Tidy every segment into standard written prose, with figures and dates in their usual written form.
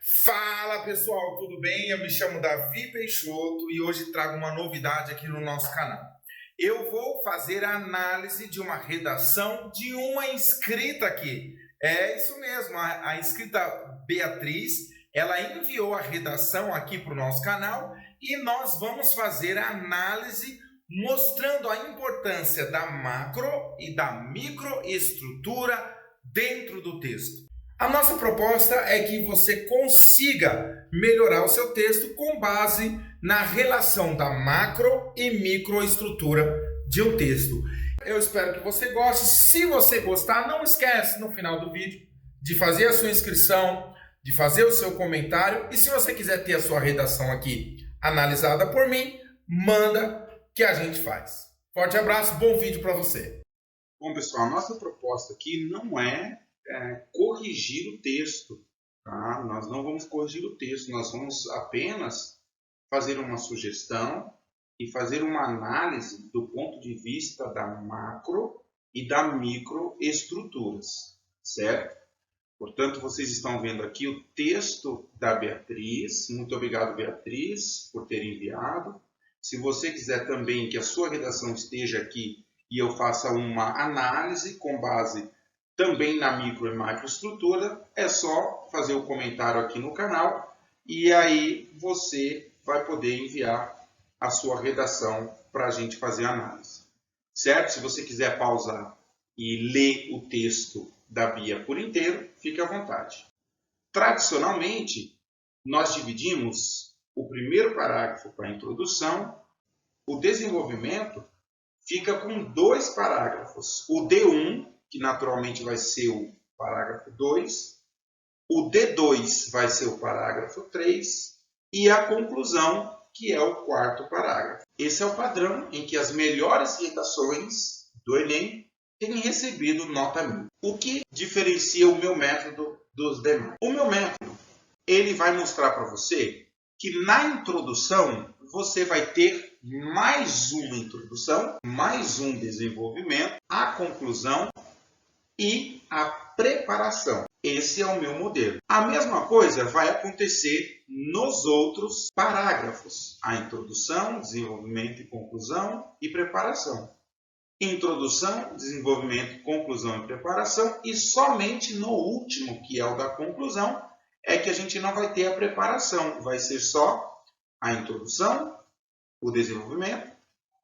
Fala pessoal, tudo bem? Eu me chamo Davi Peixoto e hoje trago uma novidade aqui no nosso canal. Eu vou fazer a análise de uma redação de uma inscrita aqui. É isso mesmo, a inscrita Beatriz, ela enviou a redação aqui para o nosso canal e nós vamos fazer a análise mostrando a importância da macro e da microestrutura dentro do texto. A nossa proposta é que você consiga melhorar o seu texto com base na relação da macro e microestrutura de um texto. Eu espero que você goste. Se você gostar, não esquece no final do vídeo de fazer a sua inscrição, de fazer o seu comentário. E se você quiser ter a sua redação aqui analisada por mim, manda que a gente faz. Forte abraço, bom vídeo para você. Bom, pessoal, a nossa proposta aqui não é corrigir o texto, tá? Nós não vamos corrigir o texto, nós vamos apenas fazer uma sugestão e fazer uma análise do ponto de vista da macro e da microestruturas, certo? Portanto, vocês estão vendo aqui o texto da Beatriz. Muito obrigado, Beatriz, por ter enviado. Se você quiser também que a sua redação esteja aqui e eu faça uma análise com base também na micro e macroestrutura, é só fazer o comentário aqui no canal e aí você vai poder enviar a sua redação para a gente fazer a análise. Certo? Se você quiser pausar e ler o texto da Bia por inteiro, fique à vontade. Tradicionalmente, nós dividimos o primeiro parágrafo para a introdução, o desenvolvimento fica com 2 parágrafos, o D1, que naturalmente vai ser o parágrafo 2, o D2 vai ser o parágrafo 3 e a conclusão, que é o 4º parágrafo. Esse é o padrão em que as melhores redações do Enem têm recebido nota 1000. O que diferencia o meu método dos demais? O meu método, ele vai mostrar para você que na introdução você vai ter mais uma introdução, mais um desenvolvimento, a conclusão e a preparação. Esse é o meu modelo. A mesma coisa vai acontecer nos outros parágrafos. A introdução, desenvolvimento e conclusão e preparação. Introdução, desenvolvimento, conclusão e preparação. E somente no último, que é o da conclusão, é que a gente não vai ter a preparação. Vai ser só a introdução, o desenvolvimento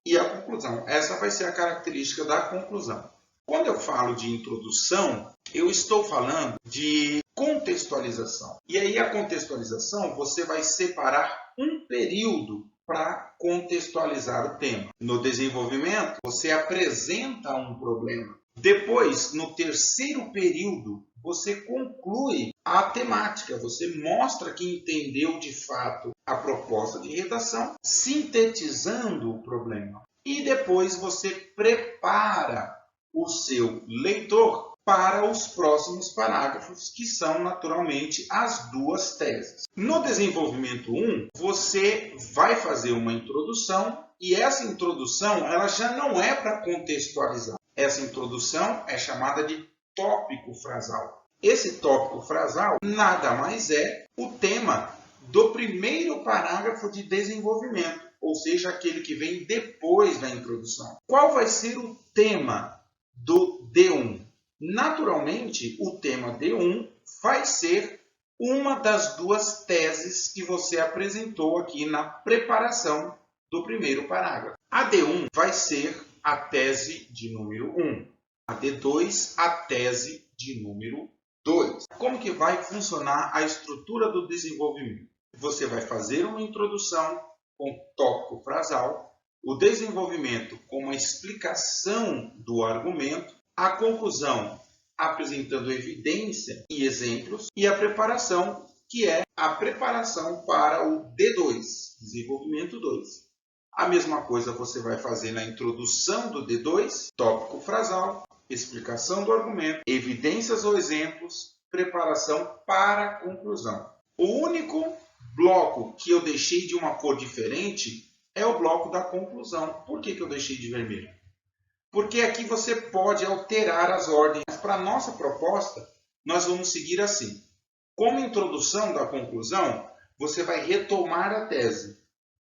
e a conclusão. Essa vai ser a característica da conclusão. Quando eu falo de introdução, eu estou falando de contextualização. E aí a contextualização, você vai separar um período para contextualizar o tema. No desenvolvimento, você apresenta um problema. Depois, no terceiro período, você conclui a temática. Você mostra que entendeu de fato a proposta de redação, sintetizando o problema. E depois você prepara o seu leitor para os próximos parágrafos, que são naturalmente as 2 teses. No desenvolvimento 1, você vai fazer uma introdução e essa introdução ela já não é para contextualizar. Essa introdução é chamada de tópico frasal. Esse tópico frasal nada mais é o tema do primeiro parágrafo de desenvolvimento, ou seja, aquele que vem depois da introdução. Qual vai ser o tema do D1? Naturalmente, o tema D1 vai ser uma das 2 teses que você apresentou aqui na preparação do primeiro parágrafo. A D1 vai ser a tese de número 1. A D2, a tese de número 2. Como que vai funcionar a estrutura do desenvolvimento? Você vai fazer uma introdução com tópico frasal, o desenvolvimento com uma explicação do argumento, a conclusão apresentando evidência e exemplos e a preparação, que é a preparação para o D2, desenvolvimento 2. A mesma coisa você vai fazer na introdução do D2, tópico frasal, explicação do argumento, evidências ou exemplos, preparação para a conclusão. O único bloco que eu deixei de uma cor diferente é o bloco da conclusão. Por que eu deixei de vermelho? Porque aqui você pode alterar as ordens. Mas para a nossa proposta, nós vamos seguir assim. Como introdução da conclusão, você vai retomar a tese.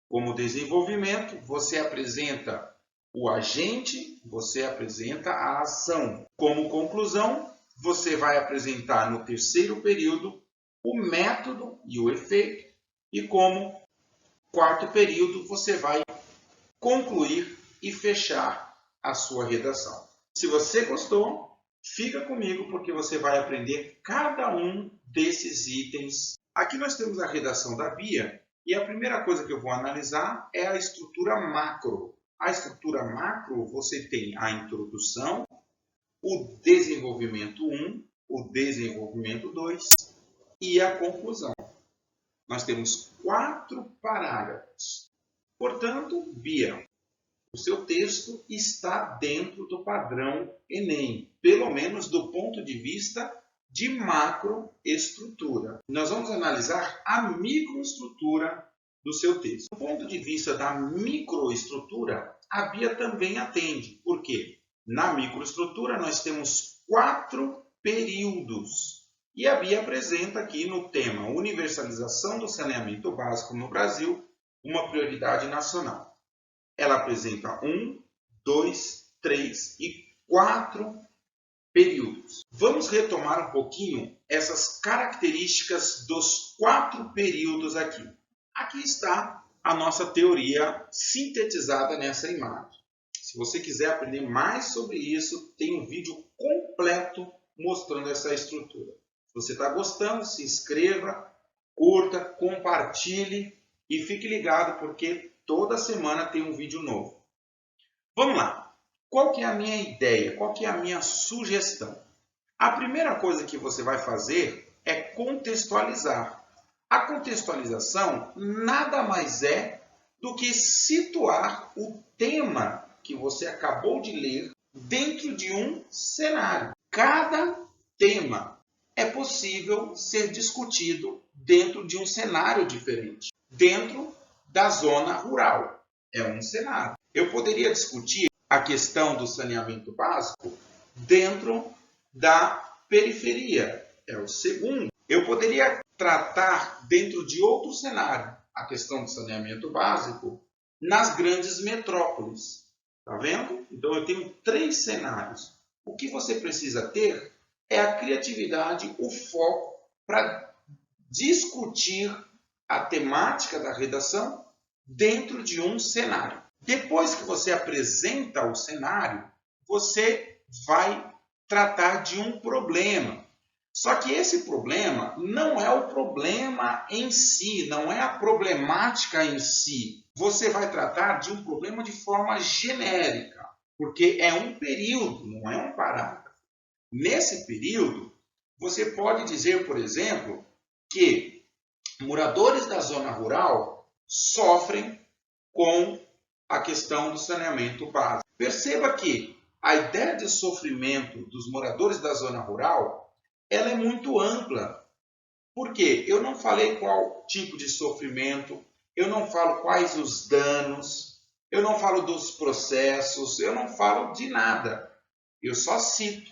Como desenvolvimento, você apresenta o agente, você apresenta a ação. Como conclusão, você vai apresentar no terceiro período o método e o efeito. E como quarto período, você vai concluir e fechar a sua redação. Se você gostou, fica comigo porque você vai aprender cada um desses itens. Aqui nós temos a redação da Bia e a primeira coisa que eu vou analisar é a estrutura macro. A estrutura macro, você tem a introdução, o desenvolvimento 1, o desenvolvimento 2 e a conclusão. Nós temos 4 parágrafos. Portanto, Bia, o seu texto está dentro do padrão Enem, pelo menos do ponto de vista de macroestrutura. Nós vamos analisar a microestrutura do seu texto. Do ponto de vista da microestrutura, a Bia também atende. Por quê? Na microestrutura nós temos 4 períodos. E a Bia apresenta aqui no tema Universalização do Saneamento Básico no Brasil, uma prioridade nacional. Ela apresenta 1, 2, 3 e 4 períodos. Vamos retomar um pouquinho essas características dos 4 períodos aqui. Aqui está a nossa teoria sintetizada nessa imagem. Se você quiser aprender mais sobre isso, tem um vídeo completo mostrando essa estrutura. Se você está gostando, se inscreva, curta, compartilhe e fique ligado porque toda semana tem um vídeo novo. Vamos lá. Qual que é a minha ideia? Qual que é a minha sugestão? A primeira coisa que você vai fazer é contextualizar. A contextualização nada mais é do que situar o tema que você acabou de ler dentro de um cenário. Cada tema é possível ser discutido dentro de um cenário diferente, dentro da zona rural. É um cenário. Eu poderia discutir a questão do saneamento básico dentro da periferia. É o segundo. Eu poderia tratar dentro de outro cenário a questão do saneamento básico nas grandes metrópoles. Tá vendo? Então eu tenho 3 cenários. O que você precisa ter é a criatividade, o foco para discutir a temática da redação dentro de um cenário. Depois que você apresenta o cenário, você vai tratar de um problema. Só que esse problema não é o problema em si, não é a problemática em si. Você vai tratar de um problema de forma genérica, porque é um período, não é um parágrafo. Nesse período, você pode dizer, por exemplo, que moradores da zona rural sofrem com a questão do saneamento básico. Perceba que a ideia de sofrimento dos moradores da zona rural ela é muito ampla. Por quê? Eu não falei qual tipo de sofrimento, eu não falo quais os danos, eu não falo dos processos, eu não falo de nada. Eu só cito.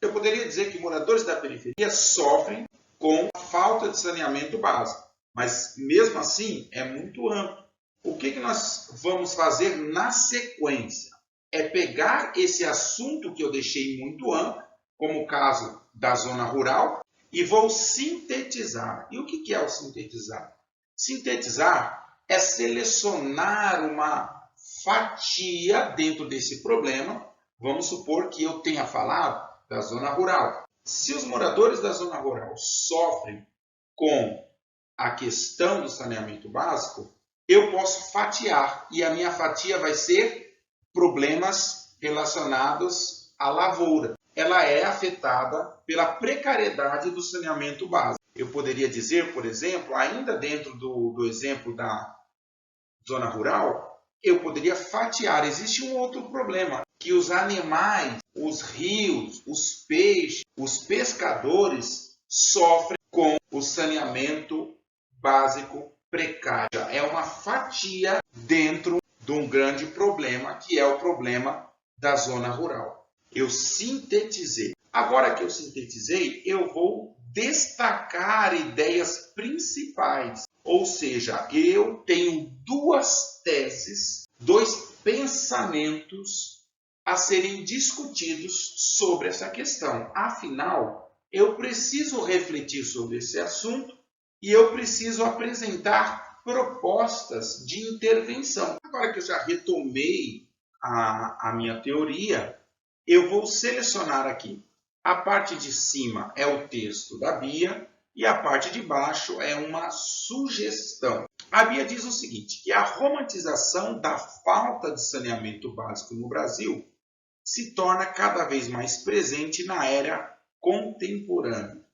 Eu poderia dizer que moradores da periferia sofrem com a falta de saneamento básico, mas mesmo assim é muito amplo. O que nós vamos fazer na sequência? É pegar esse assunto que eu deixei muito amplo, como o caso da zona rural, e vou sintetizar. E o que é o sintetizar? Sintetizar é selecionar uma fatia dentro desse problema. Vamos supor que eu tenha falado da zona rural. Se os moradores da zona rural sofrem com a questão do saneamento básico, eu posso fatiar. E a minha fatia vai ser problemas relacionados à lavoura. Ela é afetada pela precariedade do saneamento básico. Eu poderia dizer, por exemplo, ainda dentro do exemplo da zona rural, eu poderia fatiar. Existe um outro problema, que os animais, os rios, os peixes, os pescadores sofrem com o saneamento básico precário. É uma fatia dentro de um grande problema, que é o problema da zona rural. Eu sintetizei. Agora que eu sintetizei, eu vou destacar ideias principais. Ou seja, eu tenho duas teses, dois pensamentos a serem discutidos sobre essa questão. Afinal, eu preciso refletir sobre esse assunto e eu preciso apresentar propostas de intervenção. Agora que eu já retomei a minha teoria, eu vou selecionar aqui. A parte de cima é o texto da Bia e a parte de baixo é uma sugestão. A Bia diz o seguinte, que a romantização da falta de saneamento básico no Brasil se torna cada vez mais presente na era contemporânea.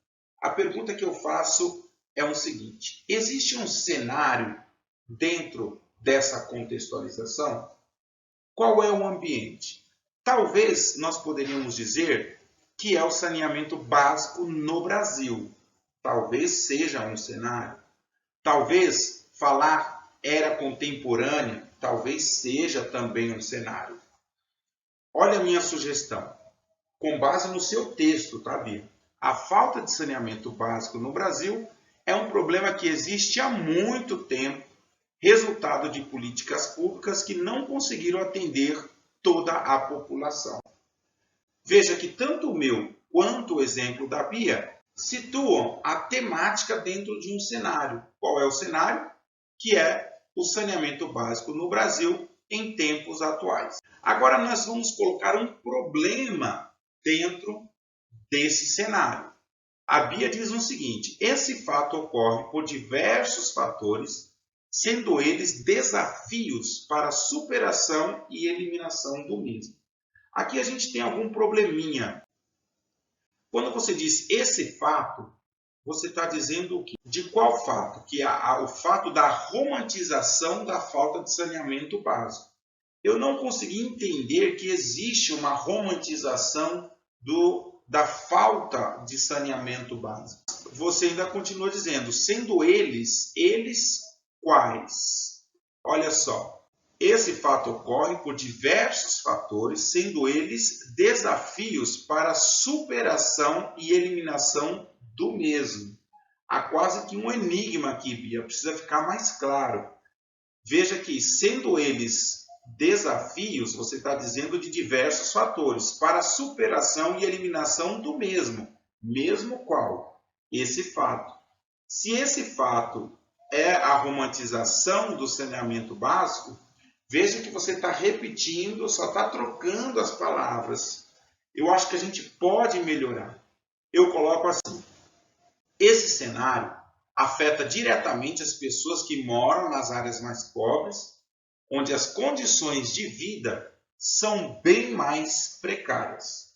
A pergunta que eu faço é o seguinte, existe um cenário dentro dessa contextualização? Qual é o ambiente? Talvez nós poderíamos dizer que é o saneamento básico no Brasil. Talvez seja um cenário. Talvez falar era contemporânea, talvez seja também um cenário. Olha a minha sugestão, com base no seu texto, tá, Bia? A falta de saneamento básico no Brasil é um problema que existe há muito tempo, resultado de políticas públicas que não conseguiram atender toda a população. Veja que tanto o meu quanto o exemplo da Bia situam a temática dentro de um cenário. Qual é o cenário? Que é o saneamento básico no Brasil em tempos atuais. Agora nós vamos colocar um problema dentro desse cenário. A Bia diz o seguinte, esse fato ocorre por diversos fatores, sendo eles desafios para a superação e eliminação do mesmo. Aqui a gente tem algum probleminha. Quando você diz esse fato, você está dizendo o quê? De qual fato? Que é o fato da romantização da falta de saneamento básico. Eu não consegui entender que existe uma romantização da falta de saneamento básico. Você ainda continua dizendo, sendo eles quais? Olha só. Esse fato ocorre por diversos fatores, sendo eles desafios para a superação e eliminação do mesmo. Há quase que um enigma aqui, Bia, precisa ficar mais claro. Veja que, sendo eles desafios, você está dizendo de diversos fatores, para a superação e eliminação do mesmo. Mesmo qual? Esse fato. Se esse fato é a romantização do saneamento básico, veja que você está repetindo, só está trocando as palavras. Eu acho que a gente pode melhorar. Eu coloco assim. Esse cenário afeta diretamente as pessoas que moram nas áreas mais pobres, onde as condições de vida são bem mais precárias.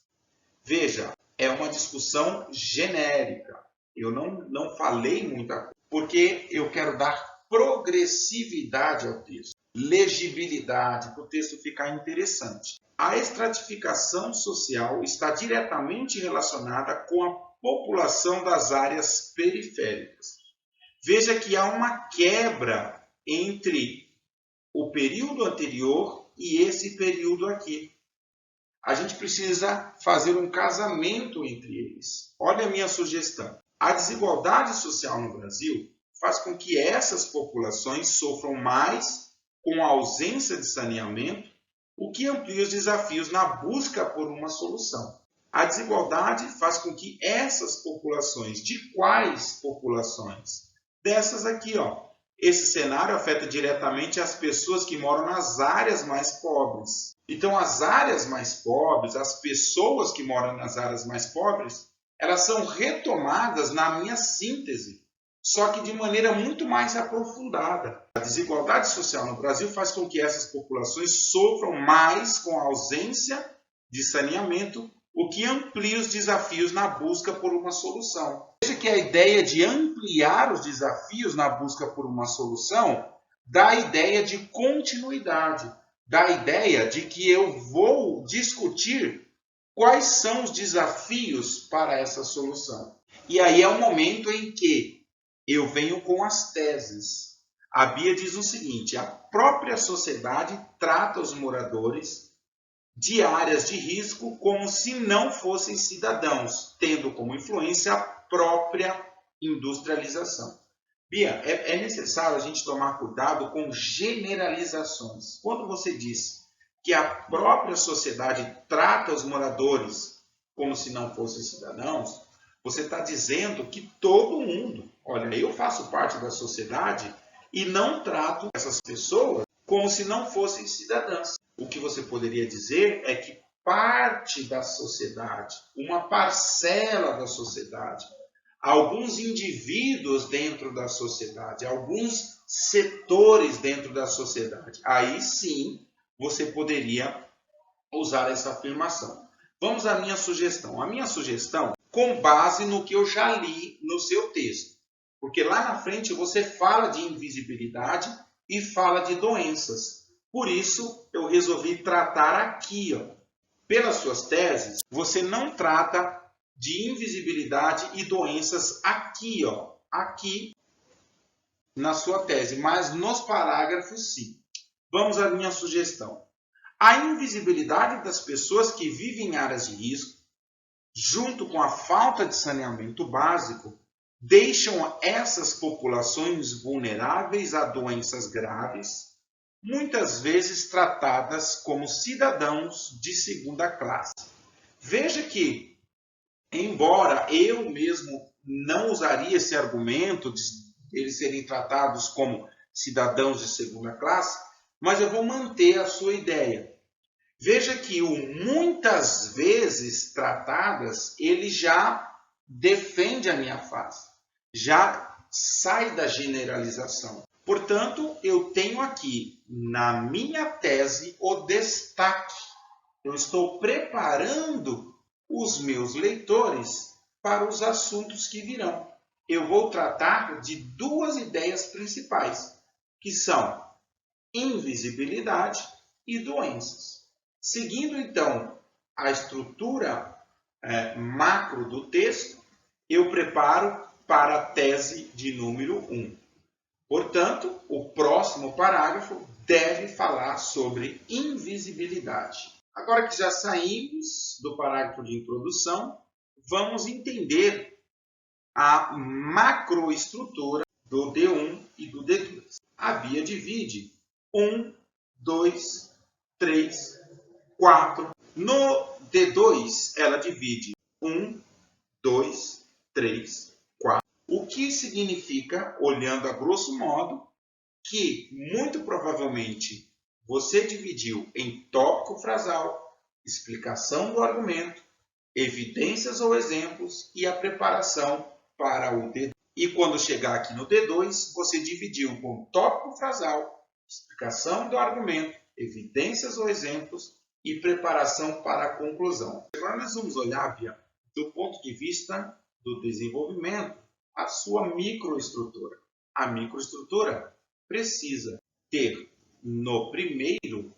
Veja, é uma discussão genérica. Eu não falei muita coisa, porque eu quero dar progressividade ao texto. Legibilidade, para o texto ficar interessante. A estratificação social está diretamente relacionada com a população das áreas periféricas. Veja que há uma quebra entre o período anterior e esse período aqui. A gente precisa fazer um casamento entre eles. Olha a minha sugestão. A desigualdade social no Brasil faz com que essas populações sofram mais com a ausência de saneamento, o que amplia os desafios na busca por uma solução. A desigualdade faz com que essas populações, de quais populações? Dessas aqui, ó. Esse cenário afeta diretamente as pessoas que moram nas áreas mais pobres. Então, as áreas mais pobres, as pessoas que moram nas áreas mais pobres, elas são retomadas na minha síntese, só que de maneira muito mais aprofundada. A desigualdade social no Brasil faz com que essas populações sofram mais com a ausência de saneamento, o que amplia os desafios na busca por uma solução. Veja que a ideia de ampliar os desafios na busca por uma solução dá a ideia de continuidade, dá a ideia de que eu vou discutir quais são os desafios para essa solução. E aí é o momento em que eu venho com as teses. A Bia diz o seguinte, a própria sociedade trata os moradores de áreas de risco como se não fossem cidadãos, tendo como influência a própria industrialização. Bia, é necessário a gente tomar cuidado com generalizações. Quando você diz que a própria sociedade trata os moradores como se não fossem cidadãos, você está dizendo que todo mundo, olha, eu faço parte da sociedade e não trato essas pessoas como se não fossem cidadãs. O que você poderia dizer é que parte da sociedade, uma parcela da sociedade, alguns indivíduos dentro da sociedade, alguns setores dentro da sociedade, aí sim você poderia usar essa afirmação. Vamos à minha sugestão. A minha sugestão, com base no que eu já li no seu texto. Porque lá na frente você fala de invisibilidade e fala de doenças. Por isso, eu resolvi tratar aqui, ó. Pelas suas teses, você não trata de invisibilidade e doenças aqui, ó. Aqui na sua tese, mas nos parágrafos sim. Vamos à minha sugestão. A invisibilidade das pessoas que vivem em áreas de risco, junto com a falta de saneamento básico, deixam essas populações vulneráveis a doenças graves, muitas vezes tratadas como cidadãos de segunda classe. Veja que, embora eu mesmo não usaria esse argumento de eles serem tratados como cidadãos de segunda classe, mas eu vou manter a sua ideia. Veja que o muitas vezes tratadas, ele já defende a minha face, já sai da generalização. Portanto, eu tenho aqui na minha tese o destaque. Eu estou preparando os meus leitores para os assuntos que virão. Eu vou tratar de duas ideias principais, que são invisibilidade e doenças. Seguindo, então, a estrutura macro do texto, eu preparo para a tese de número 1. Portanto, o próximo parágrafo deve falar sobre invisibilidade. Agora que já saímos do parágrafo de introdução, vamos entender a macroestrutura do D1 e do D2. A Bia divide 1, 2, 3, 4. No D2, ela divide 1, 2, 3, 4. O que significa, olhando a grosso modo, que muito provavelmente você dividiu em tópico frasal, explicação do argumento, evidências ou exemplos e a preparação para o D2. E quando chegar aqui no D2, você dividiu com tópico frasal, explicação do argumento, evidências ou exemplos e preparação para a conclusão. Agora nós vamos olhar, Bia, do ponto de vista do desenvolvimento, a sua microestrutura. A microestrutura precisa ter no primeiro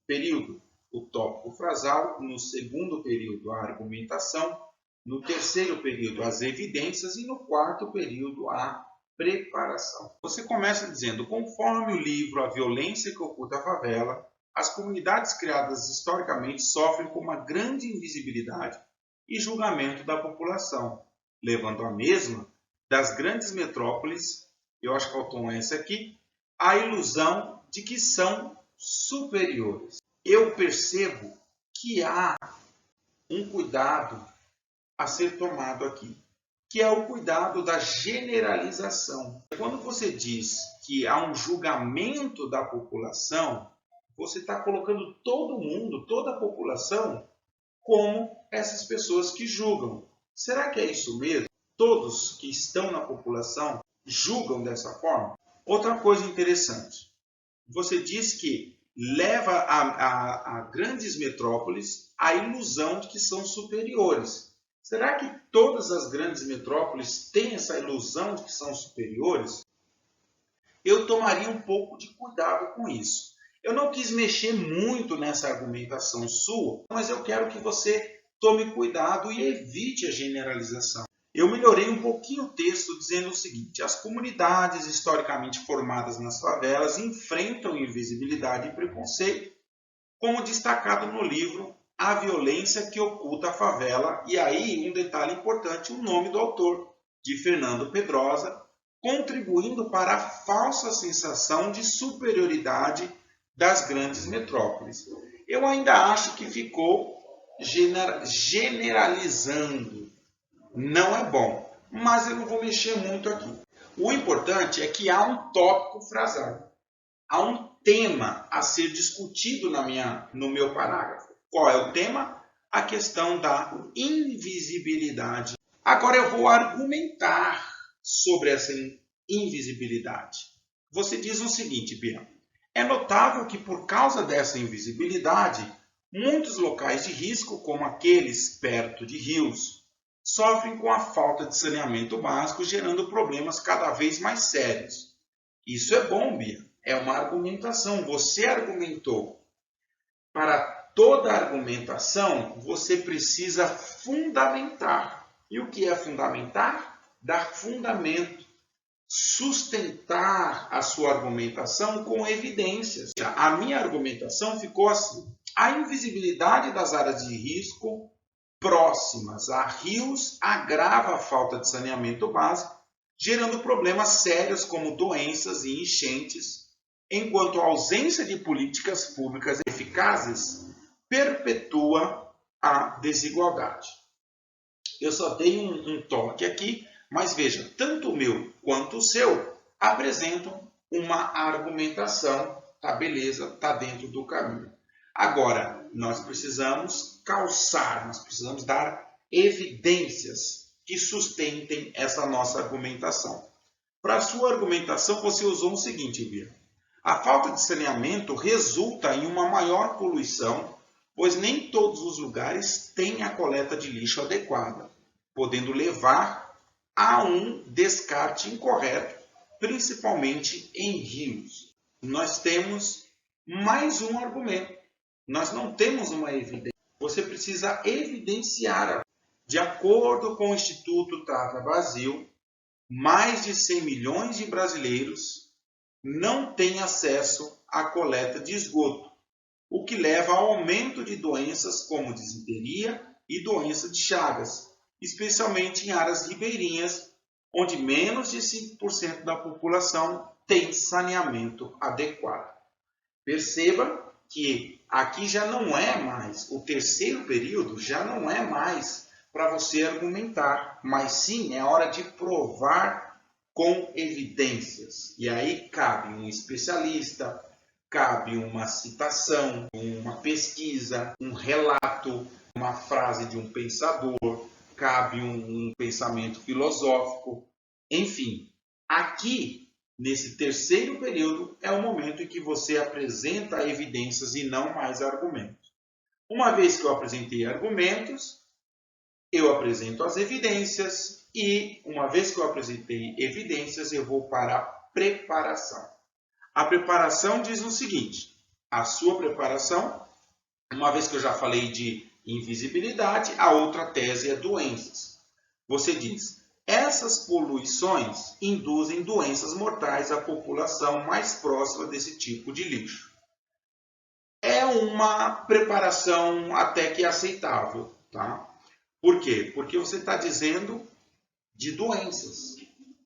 período o tópico frasal, no segundo período a argumentação, no terceiro período as evidências e no quarto período a preparação. Você começa dizendo, conforme o livro A Violência que Oculta a Favela, as comunidades criadas historicamente sofrem com uma grande invisibilidade e julgamento da população, levando a mesma das grandes metrópoles, eu acho que faltou essa aqui, a ilusão de que são superiores. Eu percebo que há um cuidado a ser tomado aqui, que é o cuidado da generalização. Quando você diz que há um julgamento da população, você está colocando todo mundo, toda a população, como essas pessoas que julgam. Será que é isso mesmo? Todos que estão na população julgam dessa forma? Outra coisa interessante, você diz que leva a grandes metrópoles a ilusão de que são superiores. Será que todas as grandes metrópoles têm essa ilusão de que são superiores? Eu tomaria um pouco de cuidado com isso. Eu não quis mexer muito nessa argumentação sua, mas eu quero que você tome cuidado e evite a generalização. Eu melhorei um pouquinho o texto dizendo o seguinte: as comunidades historicamente formadas nas favelas enfrentam invisibilidade e preconceito, como destacado no livro a violência que oculta a favela. E aí, um detalhe importante, o nome do autor, de Fernando Pedrosa, contribuindo para a falsa sensação de superioridade das grandes metrópoles. Eu ainda acho que ficou generalizando. Não é bom, mas eu não vou mexer muito aqui. O importante é que há um tópico frasado. Há um tema a ser discutido no meu parágrafo. Qual é o tema? A questão da invisibilidade. Agora eu vou argumentar sobre essa invisibilidade. Você diz o seguinte, Bia. É notável que por causa dessa invisibilidade, muitos locais de risco, como aqueles perto de rios, sofrem com a falta de saneamento básico, gerando problemas cada vez mais sérios. Isso é bom, Bia. É uma argumentação. Você argumentou. Para toda argumentação, você precisa fundamentar. E o que é fundamentar? Dar fundamento. Sustentar a sua argumentação com evidências. A minha argumentação ficou assim. A invisibilidade das áreas de risco próximas a rios agrava a falta de saneamento básico, gerando problemas sérios como doenças e enchentes, enquanto a ausência de políticas públicas eficazes perpetua a desigualdade. Eu só dei um toque aqui, mas veja, tanto o meu quanto o seu apresentam uma argumentação, tá beleza, tá dentro do caminho. Agora, nós precisamos calçar, nós precisamos dar evidências que sustentem essa nossa argumentação. Para a sua argumentação, você usou o seguinte, Bia. A falta de saneamento resulta em uma maior poluição, pois nem todos os lugares têm a coleta de lixo adequada, podendo levar a um descarte incorreto, principalmente em rios. Nós temos mais um argumento. Nós não temos uma evidência. Você precisa evidenciar. De acordo com o Instituto Tata Brasil, mais de 100 milhões de brasileiros não têm acesso à coleta de esgoto, o que leva ao aumento de doenças como disenteria e doença de Chagas, especialmente em áreas ribeirinhas, onde menos de 5% da população tem saneamento adequado. Perceba que aqui já não é mais, o terceiro período já não é mais para você argumentar, mas sim é hora de provar com evidências. E aí cabe um especialista, cabe uma citação, uma pesquisa, um relato, uma frase de um pensador, cabe um pensamento filosófico, enfim. Aqui, nesse terceiro período, é o momento em que você apresenta evidências e não mais argumentos. Uma vez que eu apresentei argumentos, eu apresento as evidências e, uma vez que eu apresentei evidências, eu vou para a preparação. A preparação diz o seguinte, a sua preparação, uma vez que eu já falei de invisibilidade, a outra tese é doenças. Você diz, essas poluições induzem doenças mortais à população mais próxima desse tipo de lixo. É uma preparação até que aceitável, tá? Por quê? Porque você está dizendo de doenças.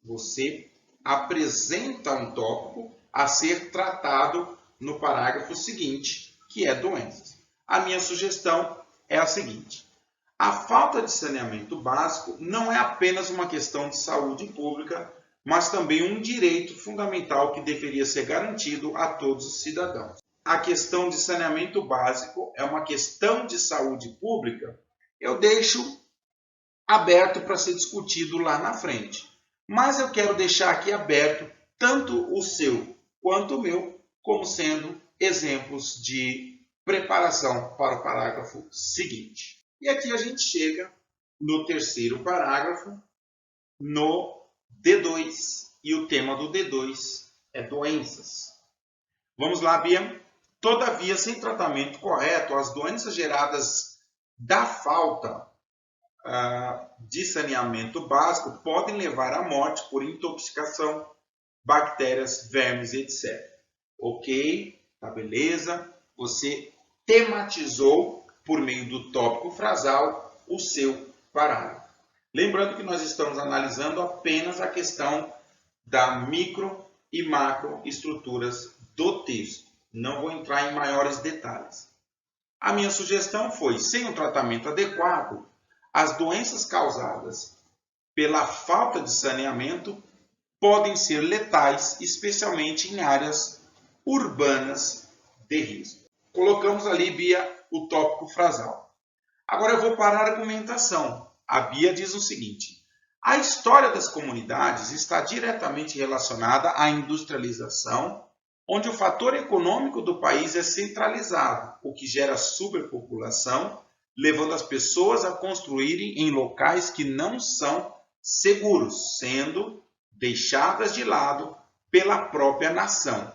Você apresenta um tópico a ser tratado no parágrafo seguinte, que é doenças. A minha sugestão é a seguinte. A falta de saneamento básico não é apenas uma questão de saúde pública, mas também um direito fundamental que deveria ser garantido a todos os cidadãos. A questão de saneamento básico é uma questão de saúde pública. Eu deixo aberto para ser discutido lá na frente. Mas eu quero deixar aqui aberto tanto o seu quanto o meu, como sendo exemplos de preparação para o parágrafo seguinte. E aqui a gente chega no terceiro parágrafo, no D2. E o tema do D2 é doenças. Vamos lá, Bia? Todavia, sem tratamento correto, as doenças geradas da falta de saneamento básico podem levar à morte por intoxicação, bactérias, vermes, etc. Ok? Tá beleza? Você tematizou por meio do tópico frasal, o seu parágrafo. Lembrando que nós estamos analisando apenas a questão da micro e macro estruturas do texto. Não vou entrar em maiores detalhes. A minha sugestão foi, sem um tratamento adequado, as doenças causadas pela falta de saneamento podem ser letais, especialmente em áreas urbanas de risco. Colocamos ali, Bia, o tópico frasal. Agora eu vou para a argumentação. A Bia diz o seguinte: a história das comunidades está diretamente relacionada à industrialização, onde o fator econômico do país é centralizado, o que gera superpopulação, levando as pessoas a construírem em locais que não são seguros, sendo deixadas de lado pela própria nação.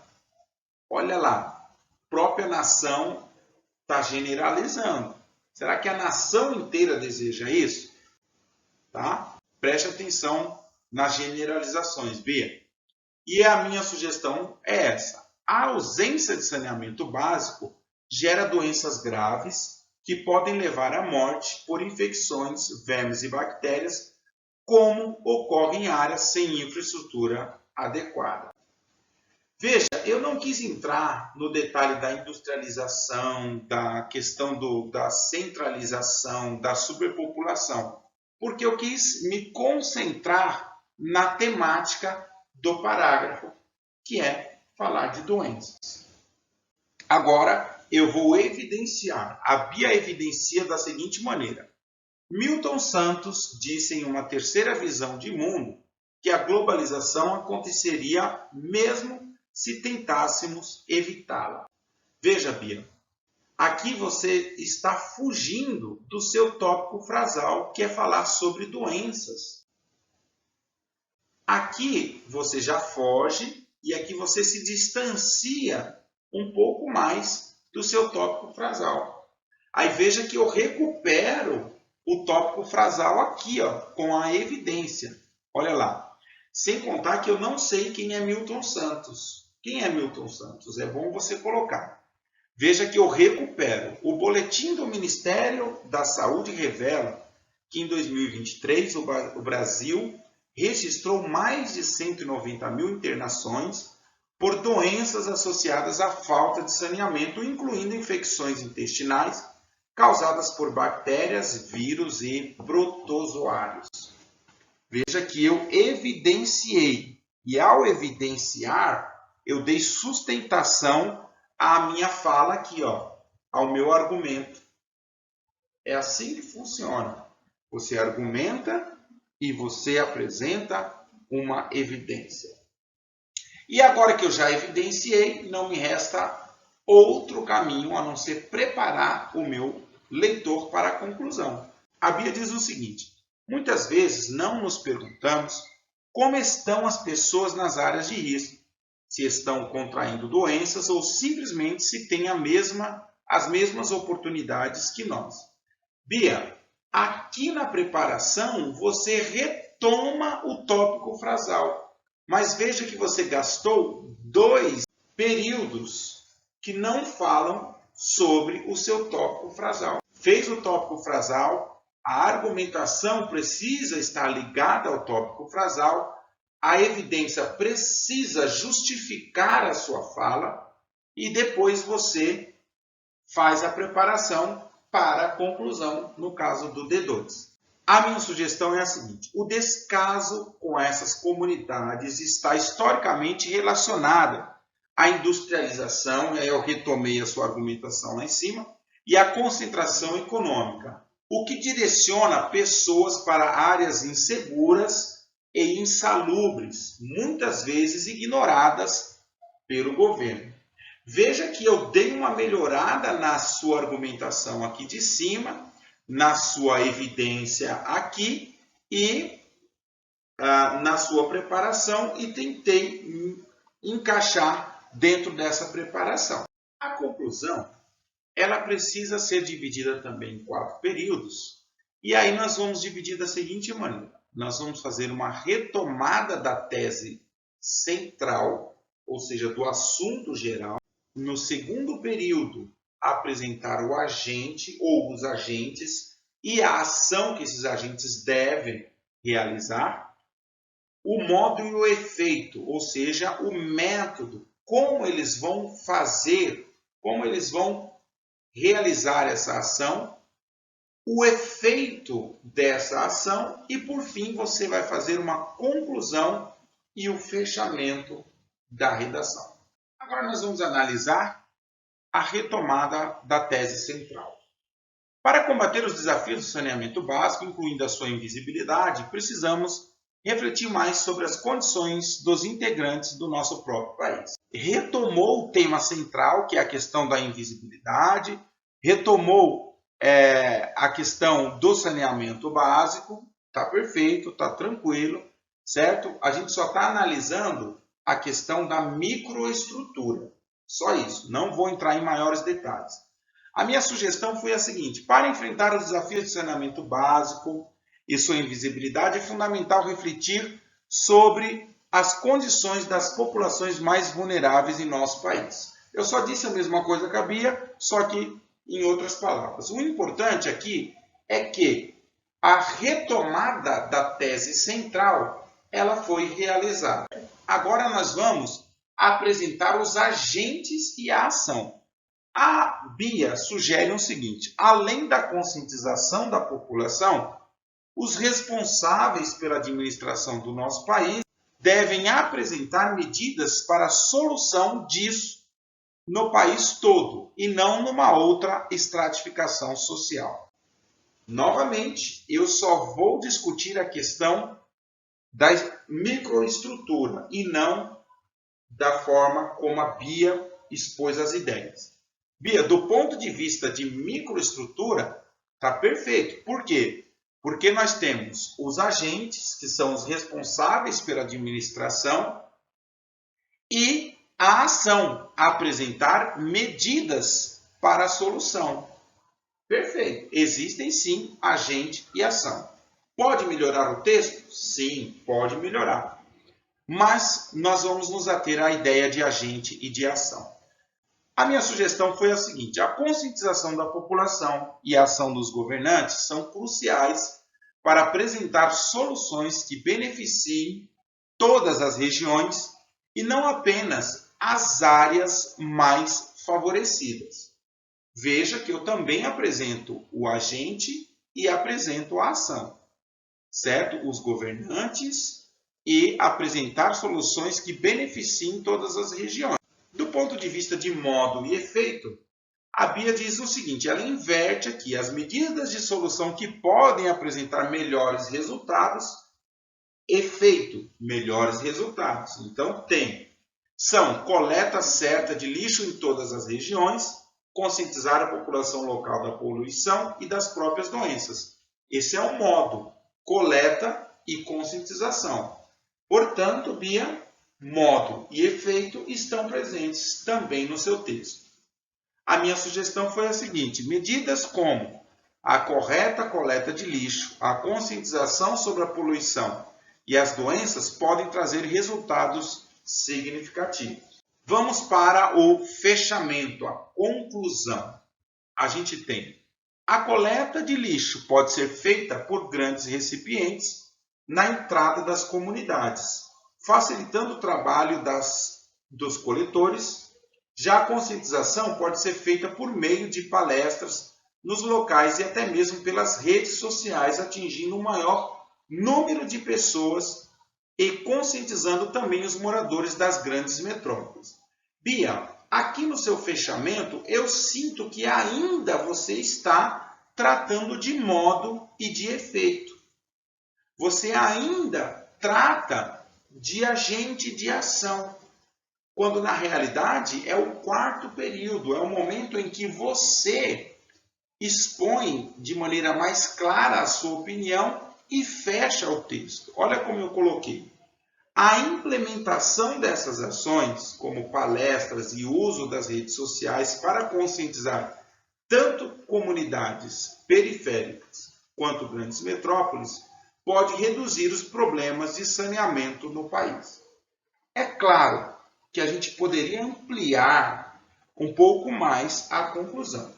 Olha lá, própria nação está generalizando. Será que a nação inteira deseja isso? Tá? Preste atenção nas generalizações, Bia. E a minha sugestão é essa. A ausência de saneamento básico gera doenças graves que podem levar à morte por infecções, vermes e bactérias, como ocorre em áreas sem infraestrutura adequada. Veja, eu não quis entrar no detalhe da industrialização, da questão da centralização, da superpopulação, porque eu quis me concentrar na temática do parágrafo, que é falar de doenças. Agora, eu vou evidenciar. A Bia evidencia da seguinte maneira. Milton Santos disse em uma terceira visão de mundo que a globalização aconteceria mesmo se tentássemos evitá-la. Veja, Bia, aqui você está fugindo do seu tópico frasal, que é falar sobre doenças. Aqui você já foge e aqui você se distancia um pouco mais do seu tópico frasal. Aí veja que eu recupero o tópico frasal aqui, ó, com a evidência. Olha lá. Sem contar que eu não sei quem é Milton Santos. Quem é Milton Santos? É bom você colocar. Veja que eu recupero. O boletim do Ministério da Saúde revela que em 2023 o Brasil registrou mais de 190 mil internações por doenças associadas à falta de saneamento, incluindo infecções intestinais causadas por bactérias, vírus e protozoários. Veja que eu evidenciei, e ao evidenciar, eu dei sustentação à minha fala aqui, ó, ao meu argumento. É assim que funciona. Você argumenta e você apresenta uma evidência. E agora que eu já evidenciei, não me resta outro caminho a não ser preparar o meu leitor para a conclusão. A Bia diz o seguinte: muitas vezes não nos perguntamos como estão as pessoas nas áreas de risco, se estão contraindo doenças ou simplesmente se têm as mesmas oportunidades que nós. Bia, aqui na preparação você retoma o tópico frasal, mas veja que você gastou 2 períodos que não falam sobre o seu tópico frasal. Fez o tópico frasal, a argumentação precisa estar ligada ao tópico frasal, a evidência precisa justificar a sua fala e depois você faz a preparação para a conclusão, no caso do D2. A minha sugestão é a seguinte: o descaso com essas comunidades está historicamente relacionado à industrialização, eu retomei a sua argumentação lá em cima, e à concentração econômica, o que direciona pessoas para áreas inseguras e insalubres, muitas vezes ignoradas pelo governo. Veja que eu dei uma melhorada na sua argumentação aqui de cima, na sua evidência aqui e na sua preparação e tentei encaixar dentro dessa preparação. A conclusão, ela precisa ser dividida também em 4 períodos e aí nós vamos dividir da seguinte maneira. Nós vamos fazer uma retomada da tese central, ou seja, do assunto geral. No segundo período, apresentar o agente ou os agentes e a ação que esses agentes devem realizar, o modo e o efeito, ou seja, o método, como eles vão fazer, como eles vão realizar essa ação, o efeito dessa ação e, por fim, você vai fazer uma conclusão e o fechamento da redação. Agora nós vamos analisar a retomada da tese central. Para combater os desafios do saneamento básico, incluindo a sua invisibilidade, precisamos refletir mais sobre as condições dos integrantes do nosso próprio país. Retomou o tema central, que é a questão da invisibilidade, retomou a questão do saneamento básico, está perfeito, está tranquilo, certo? A gente só está analisando a questão da microestrutura, só isso, não vou entrar em maiores detalhes. A minha sugestão foi a seguinte: para enfrentar os desafios de saneamento básico e sua invisibilidade, é fundamental refletir sobre as condições das populações mais vulneráveis em nosso país. Eu só disse a mesma coisa que a Bia, só que em outras palavras. O importante aqui é que a retomada da tese central ela foi realizada. Agora nós vamos apresentar os agentes e a ação. A Bia sugere o seguinte: além da conscientização da população, os responsáveis pela administração do nosso país devem apresentar medidas para a solução disso no país todo e não numa outra estratificação social. Novamente, eu só vou discutir a questão da microestrutura e não da forma como a Bia expôs as ideias. Bia, do ponto de vista de microestrutura, está perfeito. Por quê? Porque nós temos os agentes, que são os responsáveis pela administração, e a ação, apresentar medidas para a solução. Perfeito. Existem sim agente e ação. Pode melhorar o texto? Sim, pode melhorar. Mas nós vamos nos ater à ideia de agente e de ação. A minha sugestão foi a seguinte: a conscientização da população e a ação dos governantes são cruciais para apresentar soluções que beneficiem todas as regiões e não apenas as áreas mais favorecidas. Veja que eu também apresento o agente e apresento a ação, certo? Os governantes e apresentar soluções que beneficiem todas as regiões. Do ponto de vista de modo e efeito, a Bia diz o seguinte: ela inverte aqui as medidas de solução que podem apresentar melhores resultados, efeito, melhores resultados. Então, são coleta certa de lixo em todas as regiões, conscientizar a população local da poluição e das próprias doenças. Esse é o modo, coleta e conscientização. Portanto, Bia, modo e efeito estão presentes também no seu texto. A minha sugestão foi a seguinte: medidas como a correta coleta de lixo, a conscientização sobre a poluição e as doenças podem trazer resultados significativos. Vamos para o fechamento, a conclusão. A gente tem: a coleta de lixo pode ser feita por grandes recipientes na entrada das comunidades, facilitando o trabalho dos coletores. Já a conscientização pode ser feita por meio de palestras nos locais e até mesmo pelas redes sociais, atingindo um maior número de pessoas e conscientizando também os moradores das grandes metrópoles. Bia, aqui no seu fechamento, eu sinto que ainda você está tratando de modo e de efeito. Você ainda trata de agente de ação, quando na realidade é o quarto período, é o momento em que você expõe de maneira mais clara a sua opinião e fecha o texto. Olha como eu coloquei. A implementação dessas ações, como palestras e uso das redes sociais para conscientizar tanto comunidades periféricas quanto grandes metrópoles, pode reduzir os problemas de saneamento no país. É claro que a gente poderia ampliar um pouco mais a conclusão.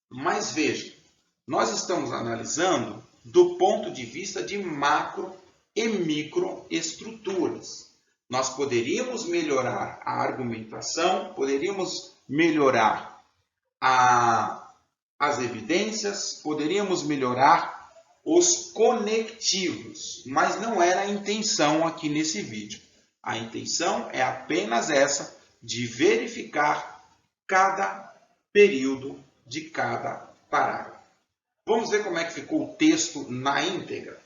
Mas veja, nós estamos analisando do ponto de vista de macro e microestruturas. Nós poderíamos melhorar a argumentação, poderíamos melhorar as evidências, poderíamos melhorar os conectivos, mas não era a intenção aqui nesse vídeo. A intenção é apenas essa, de verificar cada período de cada parágrafo. Vamos ver como é que ficou o texto na íntegra.